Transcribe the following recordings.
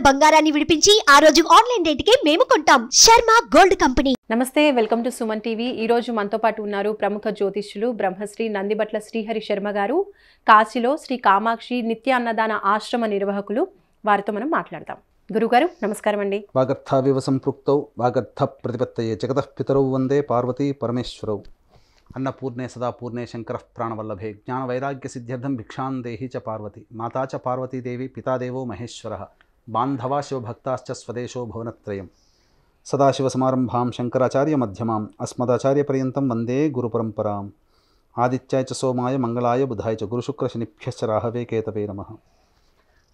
బంగారాన్ని విడిపించి ఆ రోజు ఆన్లైన్ రేటుకే మేము కొంటాం. Sharma gold company. నమస్తే, వెల్కమ్ టు సుమన్ టీవీ. ఈ రోజు మనతో పాటు ఉన్నారు ప్రముఖ జ్యోతిష్యులు బ్రహ్మశ్రీ నందిబట్ల శ్రీహరి శర్మ గారు. కాశీలో శ్రీ కామాక్షి నిత్య అన్నదాన ఆశ్రమ నిర్వాహకులు. వారితో మనం మాట్లాడదాం. గురుగారు నమస్కారం అండి. వాగర్థావివ సంపృక్తౌ వాగర్థ ప్రతిపత్తయే జగతః పితరౌ వందే పార్వతీ పరమేశ్వరౌ. అన్నపూర్ణే సదా పూర్ణే శంకర ప్రాణవల్లభే జ్ఞాన వైరాగ్య సిద్ధ్యర్థం భిక్షాం దేహి చ పార్వతి మాతా చ పార్వతీదేవి పితాదేవో మహేశ్వరః బాంధవా శివభక్తాశ్చ స్వదేశో భువనత్రయం. సదాశివసమారంభాం శంకరాచార్య మధ్యమాం అస్మదాచార్యపర్యంతం వందే గురుపరంపరాం. ఆదిత్యాయ చ సోమాయ మంగళాయ బుధాయ చ గురుశుక్రశనిభ్యశ్చ రాహవే కేతవే నమః.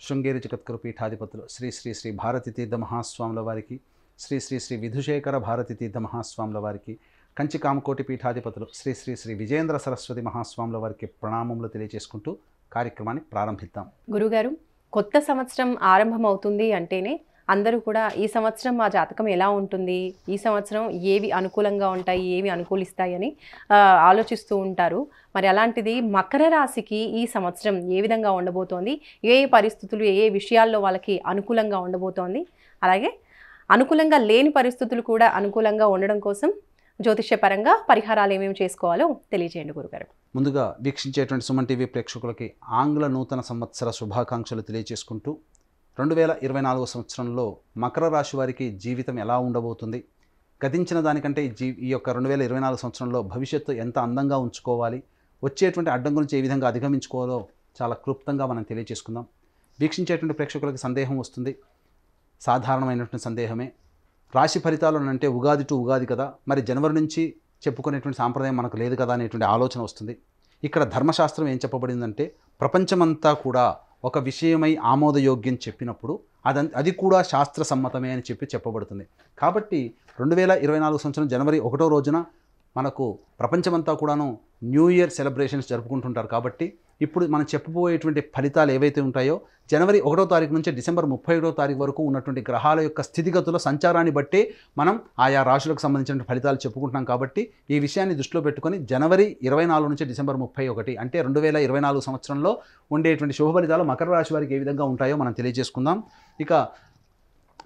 శృంగేరి జగద్గురు పీఠాధిపతులు శ్రీ శ్రీ శ్రీ భారతీ తీర్థ మహాస్వాముల వారికి, శ్రీ శ్రీ శ్రీ విధుశేఖర భారతీ తీర్థ మహాస్వాముల వారికి, కంచి కామకోటి పీఠాధిపతులు శ్రీ శ్రీ శ్రీ విజేంద్ర సరస్వతి మహాస్వాముల వారికి ప్రణామములు తెలియజేసుకుంటూ కార్యక్రమాన్ని ప్రారంభిద్దాం. గురుగారు, కొత్త సంవత్సరం ఆరంభమవుతుంది అంటేనే అందరూ కూడా ఈ సంవత్సరం మా జాతకం ఎలా ఉంటుంది, ఈ సంవత్సరం ఏవి అనుకూలంగా ఉంటాయి, ఏవి అనుకూలిస్తాయి అని ఆలోచిస్తూ ఉంటారు. మరి అలాంటిది మకర రాశికి ఈ సంవత్సరం ఏ విధంగా ఉండబోతోంది, ఏ పరిస్థితులు ఏ విషయాల్లో వాళ్ళకి అనుకూలంగా ఉండబోతోంది, అలాగే అనుకూలంగా లేని పరిస్థితులు కూడా అనుకూలంగా ఉండడం కోసం జ్యోతిష్యపరంగా పరిహారాలు ఏమేమి చేసుకోవాలో తెలియజేయండి గురుగారు. ముందుగా వీక్షించేటువంటి సుమన్ టీవీ ప్రేక్షకులకి ఆంగ్ల నూతన సంవత్సర శుభాకాంక్షలు తెలియజేసుకుంటూ 2024 సంవత్సరంలో మకర రాశి వారికి జీవితం ఎలా ఉండబోతుంది, గతించిన దానికంటే ఈ యొక్క 2024 సంవత్సరంలో భవిష్యత్తు ఎంత అందంగా ఉంచుకోవాలి, వచ్చేటువంటి అడ్డం గురించి ఏ విధంగా అధిగమించుకోవాలో చాలా క్లుప్తంగా మనం తెలియజేసుకుందాం. వీక్షించేటువంటి ప్రేక్షకులకి సందేహం వస్తుంది, సాధారణమైనటువంటి సందేహమే. రాశి ఫలితాలు అంటే ఉగాది టు ఉగాది కదా, మరి జనవరి నుంచి చెప్పుకునేటువంటి సాంప్రదాయం మనకు లేదు కదా అనేటువంటి ఆలోచన వస్తుంది. ఇక్కడ ధర్మశాస్త్రం ఏం చెప్పబడిందంటే, ప్రపంచమంతా కూడా ఒక విషయమై ఆమోదయోగ్యం చెప్పినప్పుడు అది కూడా శాస్త్ర సమ్మతమే అని చెప్పబడుతుంది. కాబట్టి 2024 సంవత్సరం జనవరి 1వ రోజున మనకు ప్రపంచమంతా కూడాను న్యూ ఇయర్ సెలబ్రేషన్స్ జరుపుకుంటుంటారు. కాబట్టి ఇప్పుడు మనం చెప్పబోయేటువంటి ఫలితాలు ఏవైతే ఉంటాయో జనవరి 1వ తారీఖు నుంచి డిసెంబర్ 31వ తారీఖు వరకు ఉన్నటువంటి గ్రహాల యొక్క స్థితిగతుల సంచారాన్ని బట్టి మనం ఆయా రాశులకు సంబంధించిన ఫలితాలు చెప్పుకుంటున్నాం. కాబట్టి ఈ విషయాన్ని దృష్టిలో పెట్టుకొని జనవరి 24 నుంచి డిసెంబర్ 31 అంటే 2024 సంవత్సరంలో ఉండేటువంటి శుభ ఫలితాలు మకర రాశి వారికి ఏ విధంగా ఉంటాయో మనం తెలియజేసుకుందాం. ఇక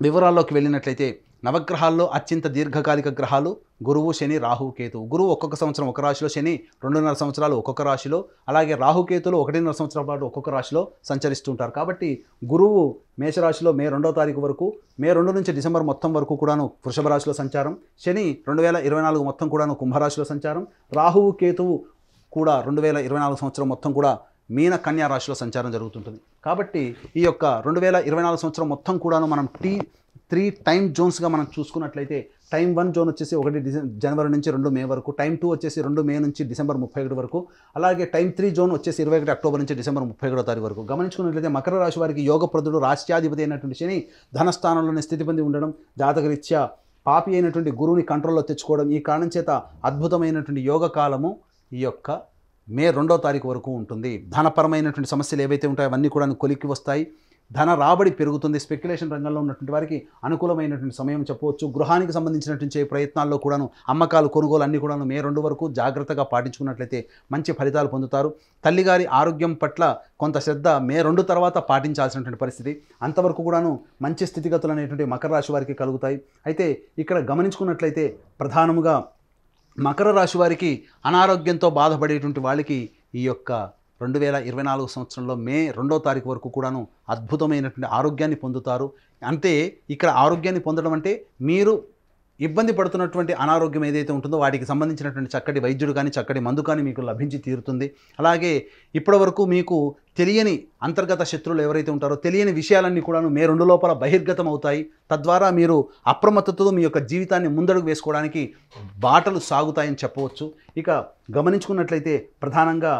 వివరాల్లోకి వెళ్ళినట్లయితే నవగ్రహాల్లో అత్యంత దీర్ఘకాలిక గ్రహాలు గురువు, శని, రాహు, కేతువు. గురువు ఒక్కొక్క సంవత్సరం ఒక రాశిలో, శని 2.5 సంవత్సరాలు ఒక్కొక్క రాశిలో, అలాగే రాహుకేతులు 1.5 సంవత్సరాల పాటు ఒక్కొక్క రాశిలో సంచరిస్తుంటారు. కాబట్టి గురువు మేషరాశిలో మే 2వ తారీఖు వరకు, మే 2 నుంచి డిసెంబర్ మొత్తం వరకు కూడాను వృషభ రాశిలో సంచారం, శని 2024 మొత్తం కూడాను కుంభరాశిలో సంచారం, రాహువు, కేతువు కూడా 2024 సంవత్సరం మొత్తం కూడా మీన కన్యా రాశిలో సంచారం జరుగుతుంటుంది. కాబట్టి ఈ యొక్క 2024 సంవత్సరం మొత్తం కూడాను మనం 3 టైమ్ జోన్స్గా మనం చూసుకున్నట్లయితే, టైం 1 జోన్ వచ్చేసి 1 జనవరి నుంచి 2 మే వరకు, టైం 2 వచ్చేసి 2 మే నుంచి డిసెంబర్ 31 వరకు, అలాగే టైం 3 జోన్ వచ్చేసి 21 అక్టోబర్ నుంచి డిసెంబర్ 31 తారీఖు వరకు. గమనించుకున్నట్లయితే మకర రాశి వారికి యోగప్రదుడు, రాష్ట్రాధిపతి అయినటువంటి శని ధనస్థానంలోనే స్థితి పొంది ఉండడం, జాతకరీత్యా పాపి అయినటువంటి గురువుని కంట్రోల్లో తెచ్చుకోవడం, ఈ కారణం చేత అద్భుతమైనటువంటి యోగ కాలము ఈ యొక్క మే 2వ తారీఖు వరకు ఉంటుంది. ధనపరమైనటువంటి సమస్యలు ఏవైతే ఉంటాయో అవన్నీ కూడా కొలిక్కి వస్తాయి, ధన రాబడి పెరుగుతుంది. స్పెక్యులేషన్ రంగంలో ఉన్నటువంటి వారికి అనుకూలమైనటువంటి సమయం చెప్పవచ్చు. గృహానికి సంబంధించినటువంటి ప్రయత్నాల్లో కూడాను అమ్మకాలు, కొనుగోలు అన్నీ కూడాను మే 2 వరకు జాగ్రత్తగా పాటించుకున్నట్లయితే మంచి ఫలితాలు పొందుతారు. తల్లిగారి ఆరోగ్యం పట్ల కొంత శ్రద్ధ మే 2 తర్వాత పాటించాల్సినటువంటి పరిస్థితి. అంతవరకు కూడాను మంచి స్థితిగతులు అనేటువంటి మకర రాశి వారికి కలుగుతాయి. అయితే ఇక్కడ గమనించుకున్నట్లయితే ప్రధానముగా మకర రాశి వారికి అనారోగ్యంతో బాధపడేటువంటి వాళ్ళకి ఈ యొక్క 2024 సంవత్సరంలో మే 2వ తారీఖు వరకు కూడాను అద్భుతమైనటువంటి ఆరోగ్యాన్ని పొందుతారు. అంటే ఇక్కడ ఆరోగ్యాన్ని పొందడం అంటే మీరు ఇబ్బంది పడుతున్నటువంటి అనారోగ్యం ఏదైతే ఉంటుందో వాటికి సంబంధించినటువంటి చక్కటి వైద్యుడు కానీ చక్కటి మందు కానీ మీకు లభించి తీరుతుంది. అలాగే ఇప్పటివరకు మీకు తెలియని అంతర్గత శత్రువులు ఎవరైతే ఉంటారో తెలియని విషయాలన్నీ కూడాను మే 2 లోపల బహిర్గతం అవుతాయి. తద్వారా మీరు అప్రమత్తతతో మీ యొక్క జీవితాన్ని ముందడుగు వేసుకోవడానికి బాటలు సాగుతాయని చెప్పవచ్చు. ఇక గమనించుకున్నట్లయితే ప్రధానంగా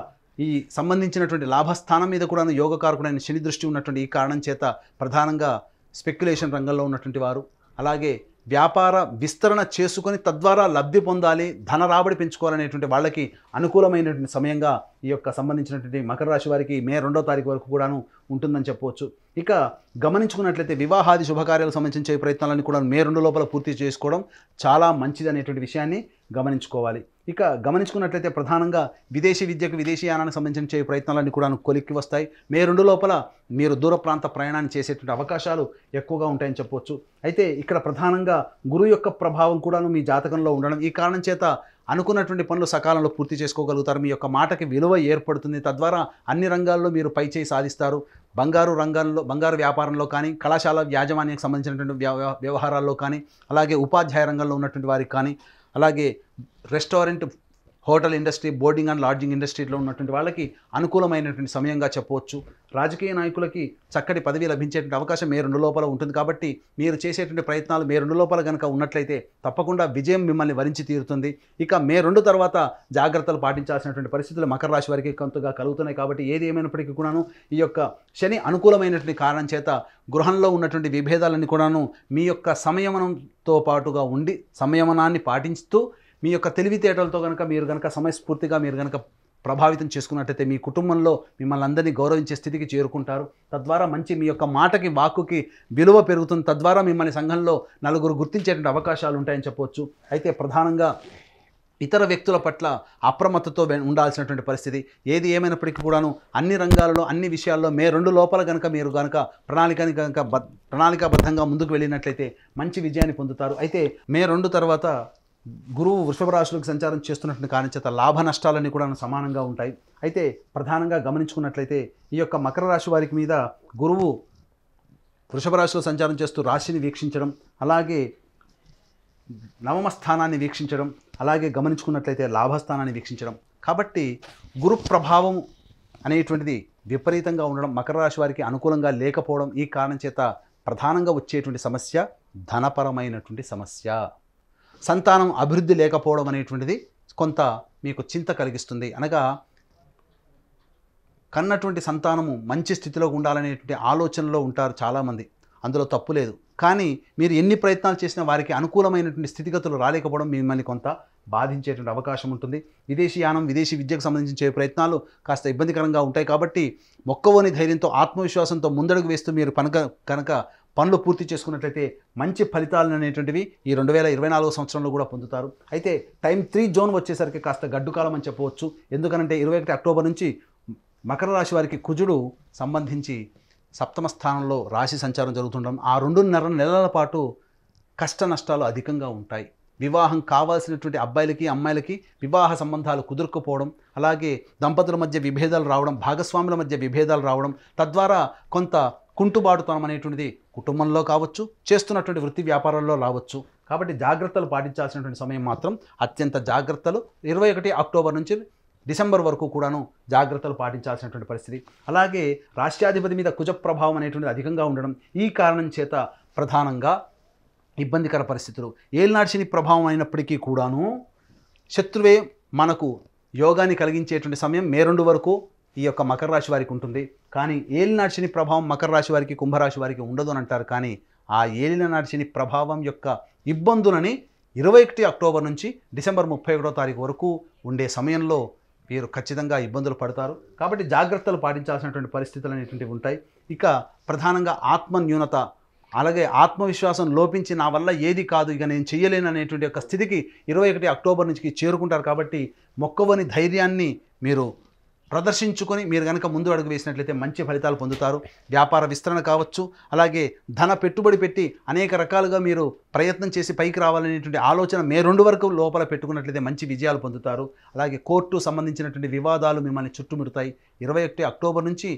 ఈ సంబంధించినటువంటి లాభస్థానం మీద కూడా యోగకారకుడైన శని దృష్టి ఉన్నటువంటి ఈ కారణం చేత ప్రధానంగా స్పెక్యులేషన్ రంగంలో ఉన్నటువంటి వారు, అలాగే వ్యాపార విస్తరణ చేసుకొని తద్వారా లబ్ధి పొందాలి, ధన రాబడి పెంచుకోవాలనేటువంటి వాళ్ళకి అనుకూలమైనటువంటి సమయంగా ఈ యొక్క సంబంధించినటువంటి మకర రాశి వారికి మే 2వ తారీఖు వరకు కూడాను ఉంటుందని చెప్పవచ్చు. ఇక గమనించుకున్నట్లయితే వివాహాది శుభకార్యాలకు సంబంధించే ప్రయత్నాలన్నీ కూడా మే 2 లోపల పూర్తి చేసుకోవడం చాలా మంచిది అనేటువంటి విషయాన్ని గమనించుకోవాలి. ఇక గమనించుకున్నట్లయితే ప్రధానంగా విదేశీ విద్యకు విదేశీయానానికి సంబంధించిన ప్రయత్నాలన్నీ కూడా కొలిక్కి వస్తాయి. మే 2 లోపల మీరు దూర ప్రాంత ప్రయాణాన్ని చేసేటువంటి అవకాశాలు ఎక్కువగా ఉంటాయని చెప్పవచ్చు. అయితే ఇక్కడ ప్రధానంగా గురువు యొక్క ప్రభావం కూడాను మీ జాతకంలో ఉండడం, ఈ కారణం చేత అనుకున్నటువంటి పనులు సకాలంలో పూర్తి చేసుకోగలుగుతారు. మీ యొక్క మాటకి విలువ ఏర్పడుతుంది. తద్వారా అన్ని రంగాల్లో మీరు పైచేయి సాధిస్తారు. బంగారు వ్యాపారంలో కానీ, కళాశాల యాజమాన్యానికి సంబంధించినటువంటి వ్యవహారాల్లో కానీ, అలాగే ఉపాధ్యాయ రంగంలో ఉన్నటువంటి వారికి కానీ, అలాగే restaurant, hotel industry, boarding and lodging ఇండస్ట్రీలో ఉన్నటువంటి వాళ్ళకి అనుకూలమైనటువంటి సమయంగా చెప్పవచ్చు. రాజకీయ నాయకులకి చక్కటి పదవి లభించేటువంటి అవకాశం మే 2 లోపల ఉంటుంది. కాబట్టి మీరు చేసేటువంటి ప్రయత్నాలు మే 2 లోపల కనుక ఉన్నట్లయితే తప్పకుండా విజయం మిమ్మల్ని వరించి తీరుతుంది. ఇక మే 2 తర్వాత జాగ్రత్తలు పాటించాల్సినటువంటి పరిస్థితులు మకర రాశి వారికి కొంతగా కలుగుతున్నాయి. కాబట్టి ఏది ఏమైనప్పటికీ కూడాను ఈ యొక్క శని అనుకూలమైనటువంటి కారణం చేత గృహంలో ఉన్నటువంటి విభేదాలన్నీ కూడాను మీ యొక్క సంయమనంతో పాటుగా ఉండి, సంయమనాన్ని పాటిస్తూ మీ యొక్క తెలివితేటలతో కనుక మీరు కనుక సమయస్ఫూర్తిగా మీరు కనుక ప్రభావితం చేసుకున్నట్టయితే మీ కుటుంబంలో మిమ్మల్ని అందరినీ గౌరవించే స్థితికి చేరుకుంటారు. తద్వారా మంచి మీ యొక్క మాటకి, వాక్కుకి విలువ పెరుగుతుంది. తద్వారా మిమ్మల్ని సంఘంలో నలుగురు గుర్తించేటువంటి అవకాశాలు ఉంటాయని చెప్పవచ్చు. అయితే ప్రధానంగా ఇతర వ్యక్తుల పట్ల అప్రమత్తతో ఉండాల్సినటువంటి పరిస్థితి. ఏది ఏమైనప్పటికీ కూడాను అన్ని రంగాలలో, అన్ని విషయాల్లో మే 2 లోపల కనుక మీరు కనుక ప్రణాళికాబద్ధంగా ముందుకు వెళ్ళినట్లయితే మంచి విజయాన్ని పొందుతారు. అయితే మే 2 తర్వాత గురువు వృషభ రాశిలోకి సంచారం చేస్తున్నటువంటి కారణం చేత లాభ నష్టాలన్నీ కూడా సమానంగా ఉంటాయి. అయితే ప్రధానంగా గమనించుకున్నట్లయితే ఈ యొక్క మకర రాశి వారికి మీద గురువు వృషభ రాశిలో సంచారం చేస్తూ రాశిని వీక్షించడం, అలాగే నవమ స్థానాన్ని వీక్షించడం, అలాగే గమనించుకున్నట్లయితే లాభస్థానాన్ని వీక్షించడం. కాబట్టి గురు ప్రభావం అనేటువంటిది విపరీతంగా ఉండడం, మకర రాశి వారికి అనుకూలంగా లేకపోవడం, ఈ కారణం చేత ప్రధానంగా వచ్చేటువంటి సమస్య ధనపరమైనటువంటి సమస్య. సంతానం అభివృద్ధి లేకపోవడం అనేటువంటిది కొంత మీకు చింత కలిగిస్తుంది. అనగా కన్నటువంటి సంతానము మంచి స్థితిలో ఉండాలనేటువంటి ఆలోచనలో ఉంటారు చాలామంది, అందులో తప్పు లేదు. కానీ మీరు ఎన్ని ప్రయత్నాలు చేసినా వారికి అనుకూలమైనటువంటి స్థితిగతులు రాలేకపోవడం మిమ్మల్ని కొంత బాధించేటువంటి అవకాశం ఉంటుంది. విదేశీయానం, విదేశీ విద్యకు సంబంధించిన ప్రయత్నాలు కాస్త ఇబ్బందికరంగా ఉంటాయి. కాబట్టి మొక్కవోని ధైర్యంతో, ఆత్మవిశ్వాసంతో ముందడుగు వేస్తూ మీరు కనుక పనులు పూర్తి చేసుకున్నట్లయితే మంచి ఫలితాలు అనేటువంటివి ఈ 2024 సంవత్సరంలో కూడా పొందుతారు. అయితే టైం 3 జోన్ వచ్చేసరికి కాస్త గడ్డుకాలం అని చెప్పవచ్చు. ఎందుకనంటే 21 అక్టోబర్ నుంచి మకర రాశి వారికి కుజుడు సంబంధించి సప్తమ స్థానంలో రాశి సంచారం జరుగుతుండడం, ఆ 2.5 నెలల పాటు కష్ట నష్టాలు అధికంగా ఉంటాయి. వివాహం కావాల్సినటువంటి అబ్బాయిలకి, అమ్మాయిలకి వివాహ సంబంధాలు కుదురుకుపోవడం, అలాగే దంపతుల మధ్య విభేదాలు రావడం, భాగస్వాముల మధ్య విభేదాలు రావడం, తద్వారా కొంత కుంటుబాటుతనం అనేటువంటిది కుటుంబంలో కావచ్చు, చేస్తున్నటువంటి వృత్తి వ్యాపారాల్లో రావచ్చు. కాబట్టి జాగ్రత్తలు పాటించాల్సినటువంటి సమయం మాత్రం అత్యంత జాగ్రత్తలు 21 అక్టోబర్ నుంచి డిసెంబర్ వరకు కూడాను జాగ్రత్తలు పాటించాల్సినటువంటి పరిస్థితి. అలాగే రాష్ట్రాధిపతి మీద కుజ ప్రభావం అనేటువంటిది అధికంగా ఉండడం, ఈ కారణం చేత ప్రధానంగా ఇబ్బందికర పరిస్థితులు. ఏలినాటి శని ప్రభావం అయినప్పటికీ కూడాను శత్రువే మనకు యోగాన్ని కలిగించేటువంటి సమయం మే 2 వరకు ఈ యొక్క మకర రాశి వారికి ఉంటుంది. కానీ ఏలినాటి శని ప్రభావం మకర రాశి వారికి, కుంభరాశి వారికి ఉండదు అని అంటారు. కానీ ఆ ఏలినాటి శని ప్రభావం యొక్క ఇబ్బందులని 21 అక్టోబర్ నుంచి డిసెంబర్ 31వ తారీఖు వరకు ఉండే సమయంలో వీరు ఖచ్చితంగా ఇబ్బందులు పడతారు. కాబట్టి జాగ్రత్తలు పాటించాల్సినటువంటి పరిస్థితులు అనేటువంటివి ఉంటాయి. ఇక ప్రధానంగా ఆత్మన్యూనత, అలాగే ఆత్మవిశ్వాసం లోపించి నా వల్ల ఏది కాదు, ఇక నేను చెయ్యలేను అనేటువంటి యొక్క స్థితికి 21 అక్టోబర్ నుంచి చేరుకుంటారు. కాబట్టి మొక్కవని ధైర్యాన్ని మీరు ప్రదర్శించుకొని మీరు కనుక ముందు అడుగు వేసినట్లయితే మంచి ఫలితాలు పొందుతారు. వ్యాపార విస్తరణ కావచ్చు, అలాగే ధన పెట్టుబడి పెట్టి అనేక రకాలుగా మీరు ప్రయత్నం చేసి పైకి రావాలనేటువంటి ఆలోచన మే 2 వరకు లోపల పెట్టుకున్నట్లయితే మంచి విజయాలు పొందుతారు. అలాగే కోర్టు సంబంధించినటువంటి వివాదాలు మిమ్మల్ని చుట్టుముడతాయి. 21 అక్టోబర్ నుంచి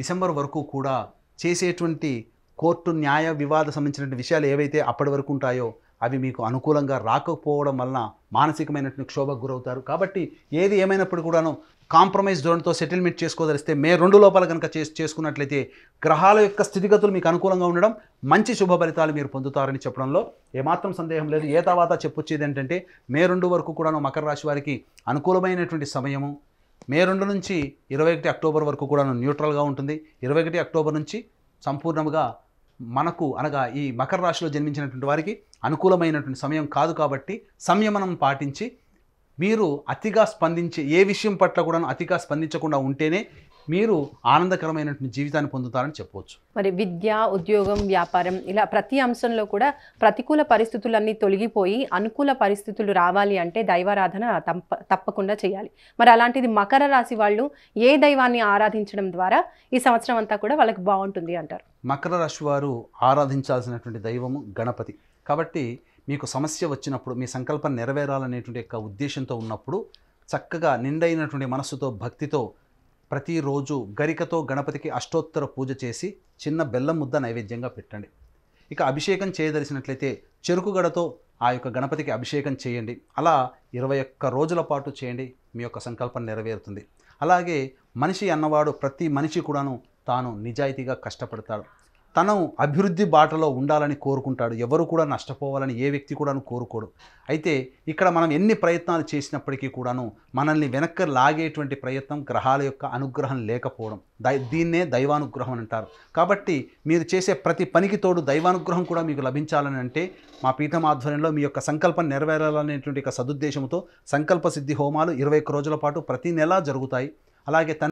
డిసెంబర్ వరకు కూడా చేసేటువంటి కోర్టు న్యాయ వివాద సంబంధించినటువంటి విషయాలు ఏవైతే అప్పటి వరకు ఉంటాయో అవి మీకు అనుకూలంగా రాకపోవడం వలన మానసికమైనటువంటి క్షోభకు గురవుతారు. కాబట్టి ఏది ఏమైనప్పుడు కూడాను కాంప్రమైజ్ ధోరణితో సెటిల్మెంట్ చేసుకోదలిస్తే మే 2 లోపల కనుక చేసుకున్నట్లయితే గ్రహాల యొక్క స్థితిగతులు మీకు అనుకూలంగా ఉండడం, మంచి శుభ ఫలితాలు మీరు పొందుతారని చెప్పడంలో ఏమాత్రం సందేహం లేదు. ఏ తర్వాత చెప్పొచ్చేది ఏంటంటే మే 2 వరకు కూడాను మకర రాశి వారికి అనుకూలమైనటువంటి సమయము. మే 2 నుంచి 21 అక్టోబర్ వరకు కూడాను న్యూట్రల్గా ఉంటుంది. 21 అక్టోబర్ నుంచి సంపూర్ణంగా మనకు అనగా ఈ మకర రాశిలో జన్మించినటువంటి వారికి అనుకూలమైనటువంటి సమయం కాదు. కాబట్టి సంయమనం పాటించి మీరు అతిగా స్పందించి ఏ విషయం పట్ల కూడా అతిగా స్పందించకుండా ఉంటేనే మీరు ఆనందకరమైనటువంటి జీవితాన్ని పొందుతారని చెప్పవచ్చు. మరి విద్య, ఉద్యోగం, వ్యాపారం ఇలా ప్రతి అంశంలో కూడా ప్రతికూల పరిస్థితులన్నీ తొలగిపోయి అనుకూల పరిస్థితులు రావాలి అంటే దైవారాధన తప్పకుండా చేయాలి. మరి అలాంటిది మకర రాశి వాళ్ళు ఏ దైవాన్ని ఆరాధించడం ద్వారా ఈ సంవత్సరం అంతా కూడా వాళ్ళకి బాగుంటుంది అంటారు? మకర రాశి వారు ఆరాధించాల్సినటువంటి దైవము గణపతి. కాబట్టి మీకు సమస్య వచ్చినప్పుడు, మీ సంకల్పం నెరవేరాలనేటువంటి యొక్క ఉద్దేశంతో ఉన్నప్పుడు చక్కగా నిండైనటువంటి మనస్సుతో, భక్తితో ప్రతిరోజు గరికతో గణపతికి అష్టోత్తర పూజ చేసి చిన్న బెల్లం ముద్ద నైవేద్యంగా పెట్టండి. ఇక అభిషేకం చేయదలిసినట్లయితే చెరుకుగడతో ఆ యొక్క గణపతికి అభిషేకం చేయండి. అలా 21 రోజుల పాటు చేయండి, మీ యొక్క సంకల్పం నెరవేరుతుంది. అలాగే మనిషి అన్నవాడు ప్రతి మనిషి కూడాను తాను నిజాయితీగా కష్టపడతాడు, తను అభివృద్ధి బాటలో ఉండాలని కోరుకుంటాడు. ఎవరు కూడా నష్టపోవాలని ఏ వ్యక్తి కూడాను కోరుకోడు. అయితే ఇక్కడ మనం ఎన్ని ప్రయత్నాలు చేసినప్పటికీ కూడాను మనల్ని వెనక్కి లాగేటువంటి ప్రయత్నం గ్రహాల యొక్క అనుగ్రహం లేకపోవడం, దీన్నే దైవానుగ్రహం అని అంటారు. కాబట్టి మీరు చేసే ప్రతి పనికి తోడు దైవానుగ్రహం కూడా మీకు లభించాలని అంటే మా పీఠం ఆధ్వర్యంలో మీ యొక్క సంకల్పం నెరవేరాలనేటువంటి సదుద్దేశంతో సంకల్ప సిద్ధి హోమాలు 21 రోజుల పాటు ప్రతి నెలా జరుగుతాయి. అలాగే